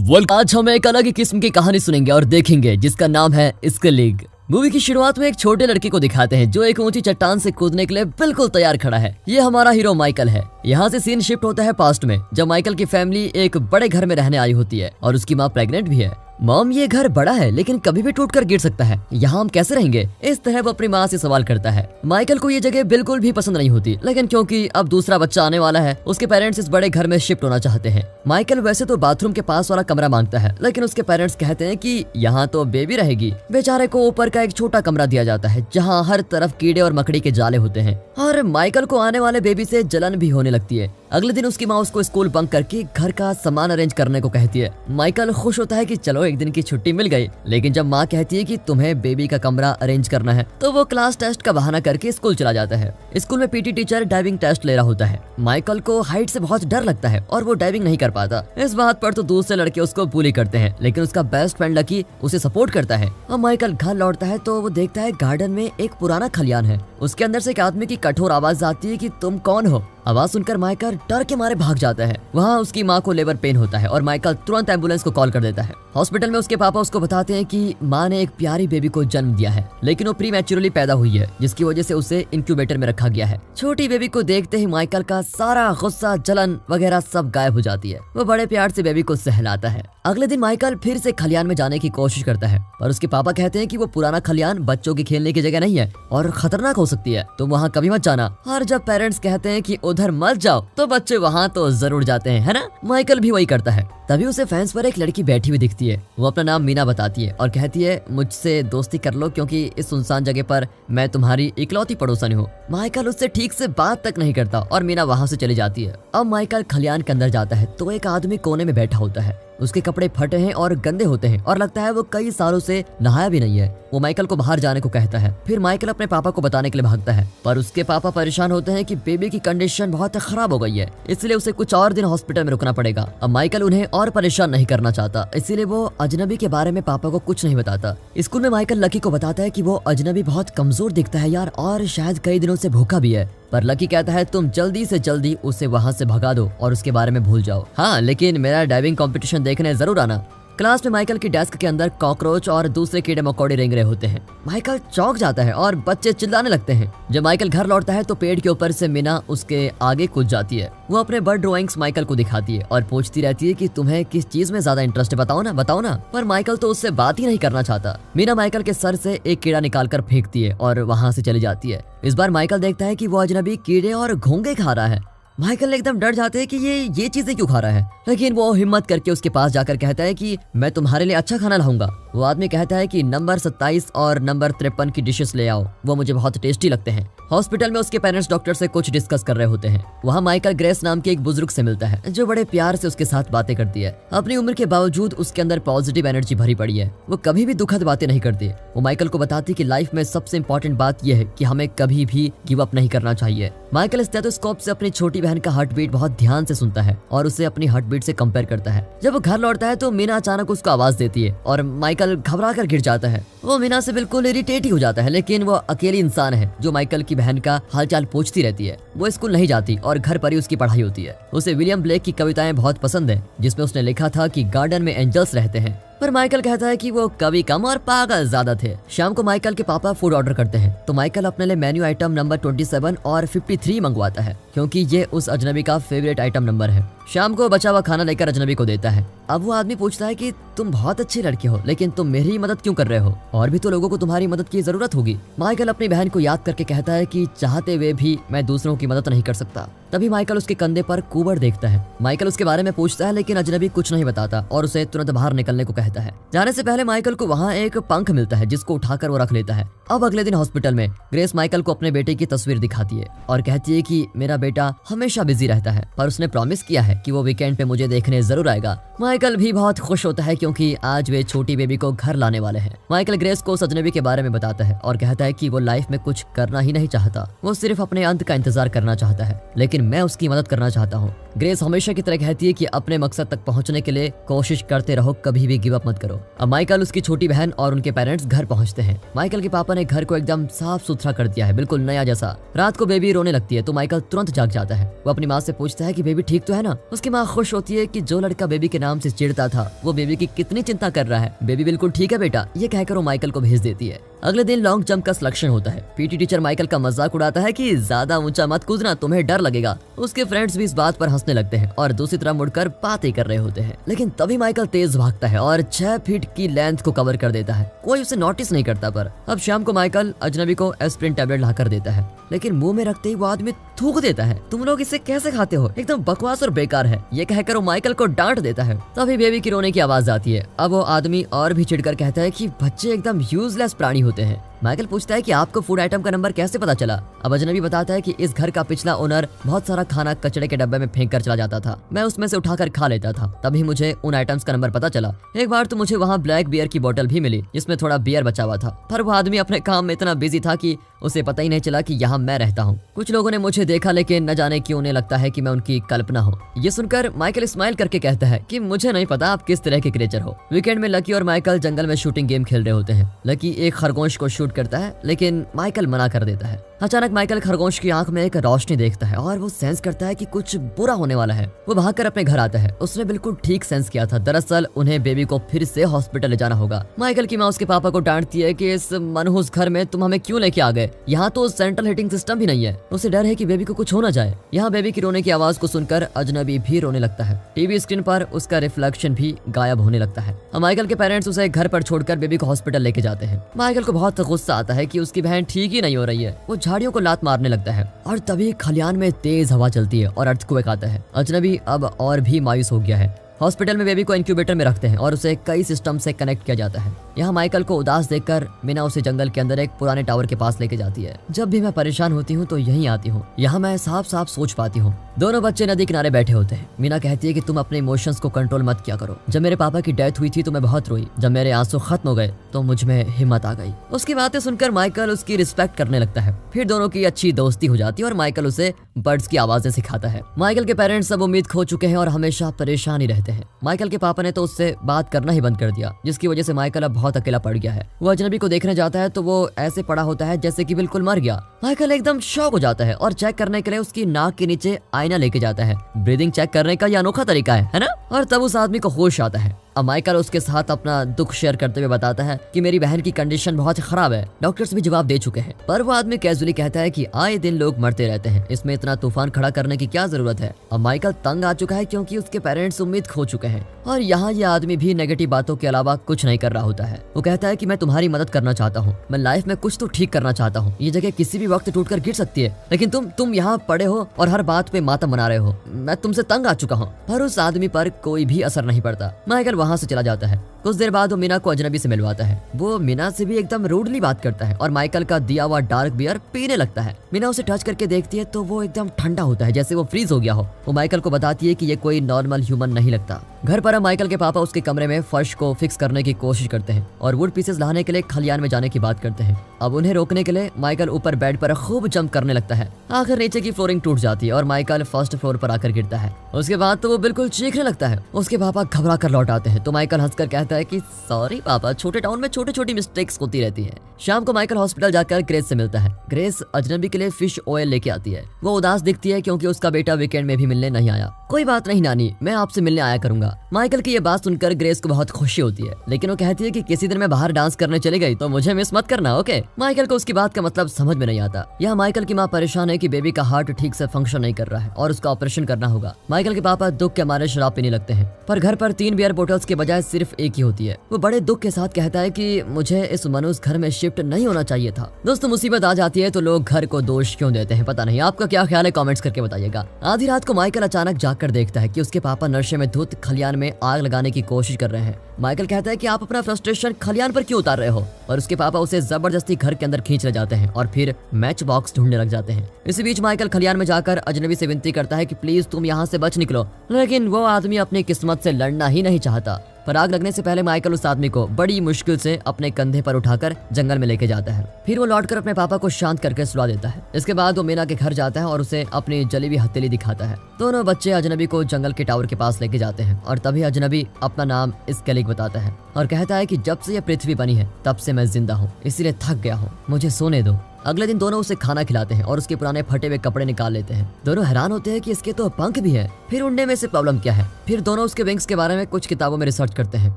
आज हम एक अलग ही किस्म की कहानी सुनेंगे और देखेंगे जिसका नाम है स्किलिंग। मूवी की शुरुआत में एक छोटे लड़के को दिखाते हैं जो एक ऊंची चट्टान से कूदने के लिए बिल्कुल तैयार खड़ा है। ये हमारा हीरो माइकल है। यहाँ से सीन शिफ्ट होता है पास्ट में, जब माइकल की फैमिली एक बड़े घर में रहने आई होती है और उसकी माँ प्रेग्नेंट भी है। मॉम, ये घर बड़ा है लेकिन कभी भी टूटकर गिर सकता है, यहाँ हम कैसे रहेंगे? इस तरह वो अपनी माँ से सवाल करता है। माइकल को ये जगह बिल्कुल भी पसंद नहीं होती, लेकिन क्योंकि अब दूसरा बच्चा आने वाला है, उसके पेरेंट्स इस बड़े घर में शिफ्ट होना चाहते हैं। माइकल वैसे तो बाथरूम के पास वाला कमरा मांगता है, लेकिन उसके पेरेंट्स कहते हैं कि यहाँ तो बेबी रहेगी। बेचारे को ऊपर का एक छोटा कमरा दिया जाता है जहाँ हर तरफ कीड़े और मकड़ी के जाले होते हैं और माइकल को आने वाले बेबी से जलन भी होने लगती है। अगले दिन उसकी माँ उसको स्कूल बंक करके घर का सामान अरेंज करने को कहती है। माइकल खुश होता है कि चलो एक दिन की छुट्टी मिल गई, लेकिन जब माँ कहती है कि तुम्हें बेबी का कमरा अरेंज करना है तो वो क्लास टेस्ट का बहाना करके स्कूल चला जाता है। स्कूल में पीटी टीचर डाइविंग टेस्ट ले रहा होता है। माइकल को हाइट से बहुत डर लगता है और वो डाइविंग नहीं कर पाता। इस बात पर तो दूसरे लड़के उसको बुली करते हैं, लेकिन उसका बेस्ट फ्रेंड लकी उसे सपोर्ट करता है। अब माइकल घर लौटता है तो वो देखता है गार्डन में एक पुराना खलियान है। उसके अंदर से एक आदमी की कठोर आवाज आती है कि तुम कौन हो? आवाज सुनकर माइकल डर के मारे भाग जाता है। वहाँ उसकी माँ को लेबर पेन होता है और माइकल तुरंत एम्बुलेंस को कॉल कर देता है। हॉस्पिटल में उसके पापा उसको बताते हैं कि माँ ने एक प्यारी बेबी को जन्म दिया है, लेकिन वो प्रीमैच्योरली पैदा हुई है, जिसकी वजह से उसे इंक्यूबेटर में रखा गया है। छोटी बेबी को देखते ही माइकल का सारा गुस्सा, जलन वगैरह सब गायब हो जाती है। वो बड़े प्यार से बेबी को सहलाता है। अगले दिन माइकल फिर से खलियान में जाने की कोशिश करता है, पर उसके पापा कहते हैं कि वो पुराना खलियान बच्चों के खेलने की जगह नहीं है और खतरनाक हो सकती है, तुम वहाँ कभी मत जाना। और जब पेरेंट्स कहते हैं कि उधर मत जाओ तो बच्चे वहाँ तो जरूर जाते हैं, है ना? माइकल भी वही करता है। तभी उसे फैंस पर एक लड़की बैठी हुई दिखती है। वो अपना नाम मीना बताती है और कहती है मुझसे दोस्ती कर लो क्योंकि इस सुनसान जगह पर मैं तुम्हारी इकलौती पड़ोसन हूँ। माइकल उससे ठीक से बात तक नहीं करता और मीना वहाँ से चली जाती है। अब माइकल खलियान के अंदर जाता है तो एक आदमी कोने में बैठा होता है। उसके कपड़े फटे हैं और गंदे होते हैं और लगता है वो कई सालों से नहाया भी नहीं है। वो माइकल को बाहर जाने को कहता है। फिर माइकल अपने पापा को बताने के लिए भागता है, पर उसके पापा परेशान होते हैं कि बेबी की कंडीशन बहुत खराब हो गई है, इसलिए उसे कुछ और दिन हॉस्पिटल में रुकना पड़ेगा। अब माइकल उन्हें और परेशान नहीं करना चाहता, इसीलिए वो अजनबी के बारे में पापा को कुछ नहीं बताता। स्कूल में माइकल लकी को बताता है कि वो अजनबी बहुत कमजोर दिखता है यार, और शायद कई दिनों से भूखा भी है। पर लकी कहता है तुम जल्दी से जल्दी उसे वहाँ से भगा दो और उसके बारे में भूल जाओ। हाँ, लेकिन मेरा डाइविंग कंपटीशन देखने जरूर आना। क्लास में माइकल की डेस्क के अंदर कॉकरोच और दूसरे कीड़े मकोड़े रेंग रहे होते हैं। माइकल चौंक जाता है और बच्चे चिल्लाने लगते हैं। जब माइकल घर लौटता है तो पेड़ के ऊपर से मीना उसके आगे कूद जाती है। वो अपने बर्ड ड्राइंग्स माइकल को दिखाती है और पूछती रहती है कि तुम्हें किस चीज में ज्यादा इंटरेस्ट है, बताओ ना। पर माइकल तो उससे बात ही नहीं करना चाहता। मीना माइकल के सर से एक कीड़ा निकाल कर फेंकती है और वहाँ से चली जाती है। इस बार माइकल देखता है कि वो अजनबी कीड़े और घोंगे खा रहा है। माइकल एकदम डर जाते हैं कि ये चीजें क्यों खा रहा है, लेकिन वो हिम्मत करके उसके पास जाकर कहता है कि मैं तुम्हारे लिए अच्छा खाना लाऊंगा। वो आदमी कहता है कि नंबर 27 और नंबर 53 की डिशेस ले आओ, वो मुझे बहुत टेस्टी लगते हैं। हॉस्पिटल में उसके पेरेंट्स डॉक्टर से कुछ डिस्कस कर रहे होते हैं। वहाँ माइकल ग्रेस नाम के एक बुजुर्ग से मिलता है जो बड़े प्यार से उसके साथ बातें करती है। अपनी उम्र के बावजूद उसके अंदर पॉजिटिव एनर्जी भरी पड़ी है। वो कभी भी दुखद बातें नहीं करती। वो माइकल को बताती कि लाइफ में सबसे इम्पोर्टेंट बात यह है कि हमें कभी भी गिव अप नहीं करना चाहिए। माइकल स्टेथोस्कोप से अपनी छोटी बहन का हार्ट बीट बहुत ध्यान से सुनता है और उसे अपनी हार्ट बीट से कंपेयर करता है। जब वो घर लौटता है तो मीना अचानक उसको आवाज देती है और माइकल घबरा कर गिर जाता है। वो मीना से बिल्कुल इरिटेट ही हो जाता है, लेकिन वो अकेली इंसान है जो माइकल की बहन का हालचाल पूछती रहती है। वो स्कूल नहीं जाती और घर पर ही उसकी पढ़ाई होती है। उसे विलियम ब्लेक की कविताएं बहुत पसंद है, जिसमें उसने लिखा था कि गार्डन में एंजल्स रहते हैं। पर माइकल कहता है कि वो कवि कम और पागल ज्यादा थे। शाम को माइकल के पापा फूड ऑर्डर करते हैं तो माइकल अपने लिए मेन्यू आइटम नंबर 27 और 53 मंगवाता है, क्योंकि ये उस अजनबी का फेवरेट आइटम नंबर है। शाम को बचा हुआ खाना लेकर अजनबी को देता है। अब वो आदमी पूछता है कि तुम बहुत अच्छे लड़के हो, लेकिन तुम मेरी ही मदद क्यों कर रहे हो? और भी तो लोगों को तुम्हारी मदद की जरूरत होगी। माइकल अपनी बहन को याद करके कहता है कि चाहते हुए भी मैं दूसरों की मदद नहीं कर सकता। तभी माइकल उसके कंधे पर कुबड़ देखता है। माइकल उसके बारे में पूछता है, लेकिन अजनबी कुछ नहीं बताता और उसे तुरंत बाहर निकलने को कहता है। जाने से पहले माइकल को वहाँ एक पंख मिलता है जिसको उठाकर वो रख लेता है। अब अगले दिन हॉस्पिटल में ग्रेस माइकल को अपने बेटे की तस्वीर दिखाती है और कहती है कि मेरा बेटा हमेशा बिजी रहता है, पर उसने प्रॉमिस किया है कि वो वीकेंड पे मुझे देखने जरूर आएगा। माइकल भी बहुत खुश होता है क्योंकि आज वे छोटी बेबी को घर लाने वाले हैं। माइकल ग्रेस को उस अजनबी के बारे में बताता है और कहता है कि वो लाइफ में कुछ करना ही नहीं चाहता, वो सिर्फ अपने अंत का इंतजार करना चाहता है, लेकिन मैं उसकी मदद करना चाहता हूँ। ग्रेस हमेशा की तरह कहती है कि अपने मकसद तक पहुँचने के लिए कोशिश करते रहो, कभी भी गिव अप मत करो। अब माइकल, उसकी छोटी बहन और उनके पेरेंट्स घर पहुँचते हैं। माइकल के पापा ने घर को एकदम साफ सुथरा कर दिया है, बिल्कुल नया जैसा। रात को बेबी रोने लगती है तो माइकल तुरंत जाग जाता है। वो अपनी माँ से पूछता है कि बेबी ठीक तो है ना। उसकी माँ खुश होती है कि जो लड़का बेबी के नाम से चिढ़ता था वो बेबी की कितनी चिंता कर रहा है। बेबी बिल्कुल ठीक है बेटा, ये कहकर वो माइकल को भेज देती है। अगले दिन लॉन्ग जंप का सिलेक्शन होता है। पीटी टीचर माइकल का मजाक उड़ाता है कि ज्यादा ऊंचा मत कूदना, तुम्हें डर लगेगा। उसके फ्रेंड्स भी इस बात पर हंसने लगते हैं और दूसरी तरफ मुड़कर बातें कर रहे होते हैं। लेकिन तभी माइकल तेज भागता है और 6 फीट की लेंथ को कवर कर देता है। कोई उसे नोटिस नहीं करता। पर अब शाम को माइकल अजनबी को एस्प्रिन टैबलेट लाकर देता है, लेकिन मुंह में रखते ही वो आदमी थूक देता है। तुम लोग इसे कैसे खाते हो, एकदम बकवास और बेकार है, ये कहकर वो माइकल को डांट देता है। तभी बेबी की रोने की आवाज आती है। अब वो आदमी और भी चिढ़कर कहता है कि बच्चे एकदम यूजलेस प्राणी होते हैं। माइकल पूछता है कि आपको फूड आइटम का नंबर कैसे पता चला। अब अजनबी बताता है कि इस घर का पिछला ओनर बहुत सारा खाना कचड़े के डब्बे में फेंक कर चला जाता था, मैं उसमें से उठाकर खा लेता था, तभी मुझे उन आइटम्स का नंबर पता चला। एक बार तो मुझे वहाँ ब्लैक बियर की बोतल भी मिली जिसमें थोड़ा बियर बचा हुआ था, पर वो आदमी अपने काम में इतना बिजी था कि उसे पता ही नहीं चला कि यहाँ मैं रहता हूँ। कुछ लोगों ने मुझे देखा, लेकिन न जाने क्यों उन्हें लगता है कि मैं उनकी कल्पना हूँ। ये सुनकर माइकल स्माइल करके कहता है कि मुझे नहीं पता आप किस तरह के क्रिएचर हो। वीकेंड में लकी और माइकल जंगल में शूटिंग गेम खेल रहे होते हैं। लकी एक खरगोश को शूट करता है, लेकिन माइकल मना कर देता है। अचानक माइकल खरगोश की आंख में एक रोशनी देखता है और वो सेंस करता है कि कुछ बुरा होने वाला है। वो भागकर अपने घर आता है। उसने बिल्कुल ठीक सेंस किया था, दरअसल उन्हें बेबी को फिर से हॉस्पिटल ले जाना होगा। माइकल की माँ उसके पापा को डांटती है कि इस मनहूस घर में तुम हमें क्यों लेके आ गए, यहाँ तो सेंट्रल हीटिंग सिस्टम भी नहीं है। उसे डर है कि बेबी को कुछ हो ना जाए। यहाँ बेबी की रोने की आवाज को सुनकर अजनबी भी रोने लगता है। टीवी स्क्रीन पर उसका रिफ्लेक्शन भी गायब होने लगता है। माइकल के पेरेंट्स उसे घर पर छोड़कर बेबी को हॉस्पिटल लेके जाते हैं। माइकल को बहुत गुस्सा आता है कि उसकी बहन ठीक ही नहीं हो रही है। वो झाड़ियों को लात मारने लगता है और तभी खलियान में तेज हवा चलती है और अर्थक्वेक आता है। अजनबी अब और भी मायूस हो गया है। हॉस्पिटल में बेबी को इंक्यूबेटर में रखते हैं और उसे कई सिस्टम से कनेक्ट किया जाता है। यहाँ माइकल को उदास देखकर मीना उसे जंगल के अंदर एक पुराने टावर के पास लेके जाती है। जब भी मैं परेशान होती हूँ तो यहीं आती हूँ, यहाँ मैं साफ साफ सोच पाती हूँ। दोनों बच्चे नदी किनारे बैठे होते हैं। मीना कहती है कि तुम अपने इमोशंस को कंट्रोल मत किया करो। जब मेरे पापा की डेथ हुई थी तो मैं बहुत रोई। जब मेरे आंसू खत्म हो गए तो मुझ में हिम्मत आ गई। उसकी बातें सुनकर माइकल उसकी रिस्पेक्ट करने लगता है। फिर दोनों की अच्छी दोस्ती हो जाती है और माइकल उसे बर्ड्स की आवाजें सिखाता है। माइकल के पेरेंट्स सब उम्मीद खो चुके हैं और हमेशा परेशान ही रहते हैं। माइकल के पापा ने तो उससे बात करना ही बंद कर दिया, जिसकी वजह से माइकल अब बहुत अकेला पड़ गया है। वो अजनबी को देखने जाता है तो वो ऐसे पड़ा होता है जैसे कि बिल्कुल मर गया। माइकल एकदम शॉक हो जाता है और चेक करने के लिए उसकी नाक के नीचे आईना लेके जाता है। ब्रीदिंग चेक करने का ये अनोखा तरीका है ना? और तब उस आदमी को होश आता है। अब माइकल उसके साथ अपना दुख शेयर करते हुए बताता है कि मेरी बहन की कंडीशन बहुत खराब है, डॉक्टर्स भी जवाब दे चुके हैं। पर वो आदमी कैजुअली कहता है कि आए दिन लोग मरते रहते हैं, इसमें इतना तूफान खड़ा करने की क्या जरूरत है। अब माइकल तंग आ चुका है क्योंकि उसके पेरेंट्स उम्मीद खो चुके हैं और यहाँ ये आदमी भी नेगेटिव बातों के अलावा कुछ नहीं कर रहा होता है। वो कहता है कि मैं तुम्हारी मदद करना चाहता हूँ, मैं लाइफ में कुछ तो ठीक करना चाहता हूँ। ये जगह किसी भी वक्त टूटकर गिर सकती है, लेकिन तुम यहाँ पड़े हो और हर बात पे मातम मना रहे हो। मैं तुमसे तंग आ चुका हूँ। पर उस आदमी पर कोई भी असर नहीं पड़ता। माइकल वहाँ से चला जाता है। कुछ देर बाद वो मीना को अजनबी से मिलवाता है। वो मीना से भी एकदम रूडली बात करता है और माइकल का दिया हुआ डार्क बियर पीने लगता है। मीना उसे टच करके देखती है तो वो एकदम ठंडा होता है, जैसे वो फ्रीज हो गया हो। वो माइकल को बताती है कि ये कोई नॉर्मल ह्यूमन नहीं लगता। घर पर माइकल के पापा उसके कमरे में फर्श को फिक्स करने की कोशिश करते हैं और वुड पीसेस लाने के लिए खलियान में जाने की बात करते हैं। अब उन्हें रोकने के लिए माइकल ऊपर बेड पर खूब जंप करने लगता है। आखिर नीचे की फ्लोरिंग टूट जाती है और माइकल फर्स्ट फ्लोर पर आकर गिरता है। उसके बाद तो वो बिल्कुल चीखने लगता है। उसके पापा घबरा कर लौट आते हैं तो माइकल हंसकर कहता है कि सॉरी पापा, छोटे टाउन में छोटी छोटी मिस्टेक्स होती रहती है। शाम को माइकल हॉस्पिटल जाकर ग्रेस से मिलता है। ग्रेस अजनबी के लिए फिश ऑयल लेके आती है। वो उदास दिखती है क्योंकि उसका बेटा वीकेंड में भी मिलने नहीं आया। कोई बात नहीं नानी, मैं आपसे मिलने आया करूंगा। माइकल की ये बात सुनकर ग्रेस को बहुत खुशी होती है, लेकिन वो कहती है कि किसी दिन मैं बाहर डांस करने चली गई तो मुझे मिस मत करना, ओके? माइकल को उसकी बात का मतलब समझ में नहीं आता। यहाँ माइकल की माँ परेशान है कि बेबी का हार्ट ठीक से फंक्शन नहीं कर रहा है और उसका ऑपरेशन करना होगा। माइकल के पापा दुख के मारे शराब पीने लगते हैं, पर घर पर 3 बियर बोतल्स के बजाय सिर्फ एक ही होती है। वो बड़े दुख के साथ कहता है कि मुझे इस मनुष्य घर में शिफ्ट नहीं होना चाहिए था। दोस्तों, मुसीबत आ जाती है तो लोग घर को दोष क्यों देते हैं, पता नहीं। आपका क्या ख्याल है, कमेंट्स करके बताइएगा। आधी रात को माइकल अचानक जागकर देखता है कि उसके पापा नशे में धुत खलियान में आग लगाने की कोशिश कर रहे हैं। माइकल कहता है कि आप अपना फ्रस्ट्रेशन खलियान पर क्यों उतार रहे हो, और उसके पापा उसे जबरदस्ती घर के अंदर खींच ले जाते हैं और फिर मैच बॉक्स ढूंढने लग जाते हैं। इसी बीच माइकल खलियान में जाकर अजनबी से विनती करता है कि प्लीज तुम यहाँ से बच निकलो, लेकिन वो आदमी अपनी किस्मत से लड़ना ही नहीं चाहता। पर आग लगने से पहले माइकल उस आदमी को बड़ी मुश्किल से अपने कंधे पर उठाकर जंगल में लेके जाता है। फिर वो लौटकर अपने पापा को शांत करके सुला देता है। इसके बाद वो मीना के घर जाता है और उसे अपनी जली हुई हथेली दिखाता है। दोनों बच्चे अजनबी को जंगल के टावर के पास लेके जाते हैं और तभी अजनबी अपना नाम स्केलिग बताता है और कहता है कि जब से ये पृथ्वी बनी है तब से मैं जिंदा हूँ, इसीलिए थक गया हूँ, मुझे सोने दो। अगले दिन दोनों उसे खाना खिलाते हैं और उसके पुराने फटे हुए कपड़े निकाल लेते हैं। दोनों हैरान होते हैं कि इसके तो पंख भी है, फिर उड़ने में से प्रॉब्लम क्या है। फिर दोनों उसके विंग्स के बारे में कुछ किताबों में रिसर्च करते हैं,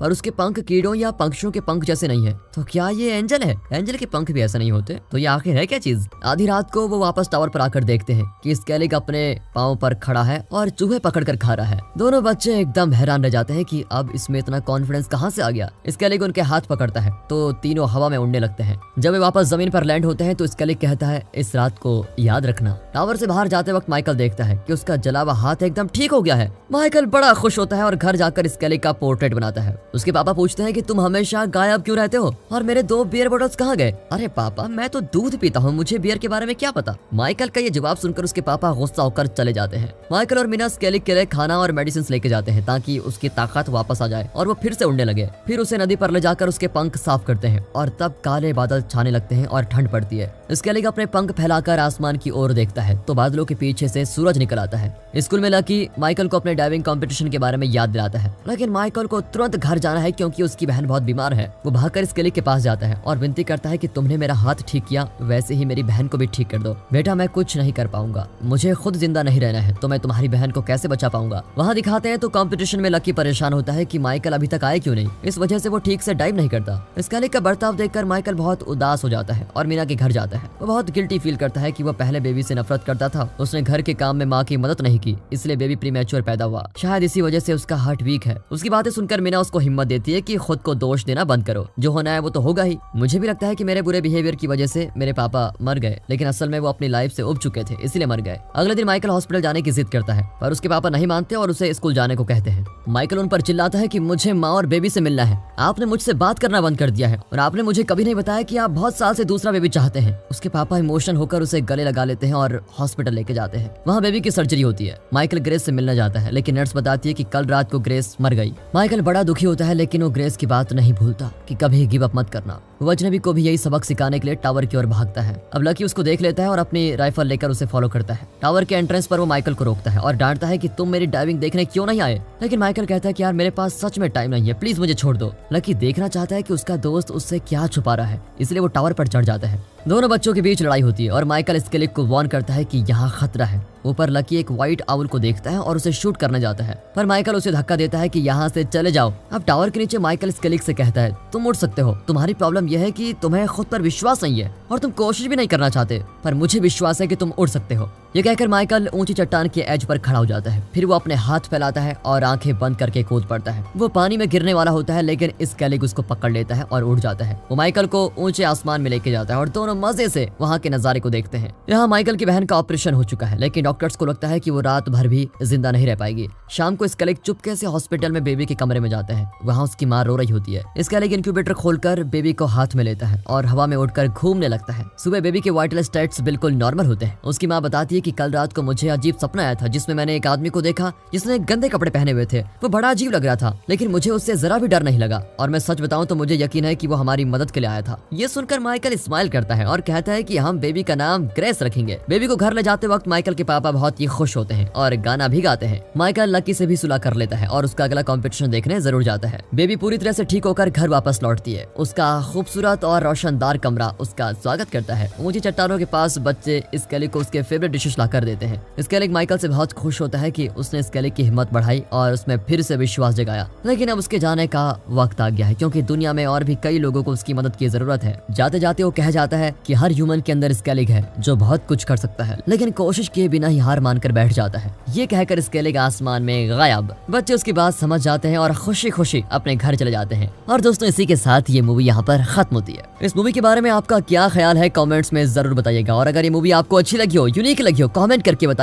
पर उसके पंख कीड़ों या पक्षियों के पंख जैसे नहीं है। तो क्या ये एंजल है? एंजल के पंख भी ऐसे नहीं होते, तो ये आखिर है क्या चीज? आधी रात को वो वापस टावर पर आकर देखते हैं कि स्केलिग अपने पाँव पर खड़ा है और चूहे पकड़ कर खा रहा है। दोनों बच्चे एकदम हैरान रह जाते हैं कि अब इसमें इतना कॉन्फिडेंस कहाँ से आ गया। स्केलिग उनके हाथ पकड़ता है तो तीनों हवा में उड़ने लगते हैं। जब वे वापस जमीन पर लैंड होते हैं तो स्केलिग कहता है, इस रात को याद रखना। टावर से बाहर जाते वक्त माइकल देखता है कि उसका जला हुआ हाथ एकदम ठीक हो गया है। माइकल बड़ा खुश होता है और घर जाकर स्केलिग का पोर्ट्रेट बनाता है। उसके पापा पूछते हैं कि तुम हमेशा गायब क्यों रहते हो और मेरे 2 बियर बॉटल्स कहाँ गए? अरे पापा, मैं तो दूध पीता हूँ, मुझे बियर के बारे में क्या पता। माइकल का ये जवाब सुनकर उसके पापा गुस्सा होकर चले जाते हैं। माइकल और मीना स्केलिग के लिए खाना और मेडिसिन लेके जाते हैं ताकि उसकी ताकत वापस आ जाए और वो फिर से उड़ने लगे। फिर उसे नदी पर ले जाकर उसके पंख साफ करते हैं और तब काले बादल छाने लगते हैं और ठंड पड़ती है। स्केलिग अपने पंख फैलाकर आसमान की ओर देखता है तो बादलों के पीछे से सूरज निकल आता है। स्कूल में लकी माइकल को अपने डाइविंग कंपटीशन के बारे में याद दिलाता है, लेकिन माइकल को तुरंत घर जाना है क्योंकि उसकी बहन बहुत बीमार है। वो भागकर स्केलिग के पास जाता है और विनती करता है कि तुमने मेरा हाथ ठीक किया, वैसे ही मेरी बहन को भी ठीक कर दो। बेटा, मैं कुछ नहीं कर पाऊंगा, मुझे खुद जिंदा नहीं रहना है तो मैं तुम्हारी बहन को कैसे बचा पाऊंगा। वहाँ दिखाते हैं तो कंपटीशन में लकी परेशान होता है कि माइकल अभी तक आए क्यों नहीं, इस वजह से वो ठीक से डाइव नहीं करता। स्केलिग का बर्ताव देखकर माइकल बहुत उदास हो जाता है और मीना के घर जाता है। वो बहुत गिल्टी फील करता है कि वो पहले बेबी से नफरत करता था, उसने घर के काम में माँ की मदद नहीं की, इसलिए बेबी प्रीमैच्योर पैदा हुआ। शायद इसी वजह से उसका हार्ट वीक है। उसकी बातें सुनकर मीना उसको हिम्मत देती है कि खुद को दोष देना बंद करो, जो होना है वो तो होगा ही। मुझे भी लगता है कि मेरे बुरे बिहेवियर की वजह से मेरे पापा मर गए, लेकिन असल में वो अपनी लाइफ से उब चुके थे, इसलिए मर गए। अगले दिन माइकल हॉस्पिटल जाने की जिद करता है, पर उसके पापा नहीं मानते और उसे स्कूल जाने को कहते हैं। माइकल उन पर चिल्लाता है कि मुझे माँ और बेबी से मिलना है, आपने मुझसे बात करना बंद कर दिया है और आपने मुझे कभी नहीं बताया कि आप बहुत साल से दूसरा बेबी चाहते हैं। उसके पापा इमोशनल होकर उसे गले लगा लेते हैं और हॉस्पिटल लेके जाते हैं। वहाँ बेबी की सर्जरी होती है। माइकल ग्रेस से मिलना जाता है, लेकिन नर्स बताती है कि कल रात को ग्रेस मर गई। माइकल बड़ा दुखी होता है, लेकिन वो ग्रेस की बात नहीं भूलता कि कभी गिव अप मत करना। वो अजनबी को भी यही सबक सिखाने के लिए टावर की ओर भागता है। अब लकी उसको देख लेता है और अपनी राइफल लेकर उसे फॉलो करता है। टावर के एंट्रेंस पर वो माइकल को रोकता है और डांटता है कि तुम मेरी डाइविंग देखने क्यों नहीं आए। लेकिन माइकल कहता है कि यार मेरे पास सच में टाइम नहीं है, प्लीज मुझे छोड़ दो। लकी देखना चाहता है कि उसका दोस्त उससे क्या छुपा रहा है, इसलिए वो टावर पर चढ़ जाता है। दोनों बच्चों के बीच लड़ाई होती है और माइकल स्केलिग को वार्न करता है कि यहाँ खतरा है। ऊपर लकी एक व्हाइट आउल को देखता है और उसे शूट करने जाता है, पर माइकल उसे धक्का देता है कि यहाँ से चले जाओ। अब टावर के नीचे माइकल स्केलिग से कहता है, तुम उड़ सकते हो, तुम्हारी प्रॉब्लम यह है कि तुम्हें खुद पर विश्वास नहीं है और तुम कोशिश भी नहीं करना चाहते, पर मुझे विश्वास है कि तुम उड़ सकते हो। ये कहकर माइकल ऊंची चट्टान के एज पर खड़ा हो जाता है। फिर वो अपने हाथ फैलाता है और आंखें बंद करके कूद पड़ता है। वो पानी में गिरने वाला होता है, लेकिन स्केलिग उसको पकड़ लेता है और उड़ जाता है। वो माइकल को ऊंचे आसमान में लेके जाता है और दोनों मजे से वहाँ के नजारे को देखते हैं। यहाँ माइकल की बहन का ऑपरेशन हो चुका है, लेकिन डॉक्टर्स को लगता है कि वो रात भर भी जिंदा नहीं रह पाएगी। शाम को स्केलिग चुपके से हॉस्पिटल में बेबी के कमरे में जाता है। वहाँ उसकी माँ रो रही होती है। स्केलिग इंक्यूबेटर खोलकर बेबी को हाथ में लेता है और हवा में उड़कर घूमने लगता है। सुबह बेबी के वाइटल स्टेट्स बिल्कुल नॉर्मल होते हैं। उसकी माँ बताती है कि कल रात को मुझे अजीब सपना आया था, जिसमें मैंने एक आदमी को देखा जिसने गंदे कपड़े पहने हुए थे। वो बड़ा अजीब लग रहा था, लेकिन मुझे उससे जरा भी डर नहीं लगा और मैं सच बताऊं तो मुझे यकीन है कि वो हमारी मदद के लिए आया था। ये सुनकर माइकल स्माइल करता है और कहता है कि हम बेबी का नाम ग्रेस रखेंगे। बेबी को घर ले जाते वक्त माइकल के पापा बहुत ही खुश होते हैं और गाना भी गाते हैं। माइकल लकी से भी सुलह कर लेता है और उसका अगला कंपटीशन देखने जरूर जाता है। बेबी पूरी तरह से ठीक होकर घर वापस लौटती है। उसका खूबसूरत और रोशनदार कमरा उसका स्वागत करता है। ऊंची चट्टानों के पास बच्चे स्केलिग को उसके फेवरेट डिशेस ला कर देते हैं। स्केलिग माइकल से बहुत खुश होता है कि उसने स्केलिग की हिम्मत बढ़ाई और उसमें फिर से विश्वास जगाया। लेकिन अब उसके जाने का वक्त आ गया है, क्योंकि दुनिया में और भी कई लोगों को उसकी मदद की जरूरत है। जाते जाते वो कह जाता है कि हर ह्यूमन के अंदर स्केलिग है जो बहुत कुछ कर सकता है, लेकिन कोशिश किए बिना ही हार मानकर बैठ जाता है। ये कहकर स्केलिग आसमान में गायब। बच्चे उसकी बात समझ जाते हैं और खुशी खुशी अपने घर चले जाते हैं। और दोस्तों, इसी के साथ ये मूवी यहाँ पर खत्म होती है। इस मूवी के बारे में आपका क्या ख्याल है कमेंट्स में जरूर बताइएगा, और अगर ये मूवी आपको अच्छी लगी हो, यूनिक लगी हो, कमेंट करके बताइए।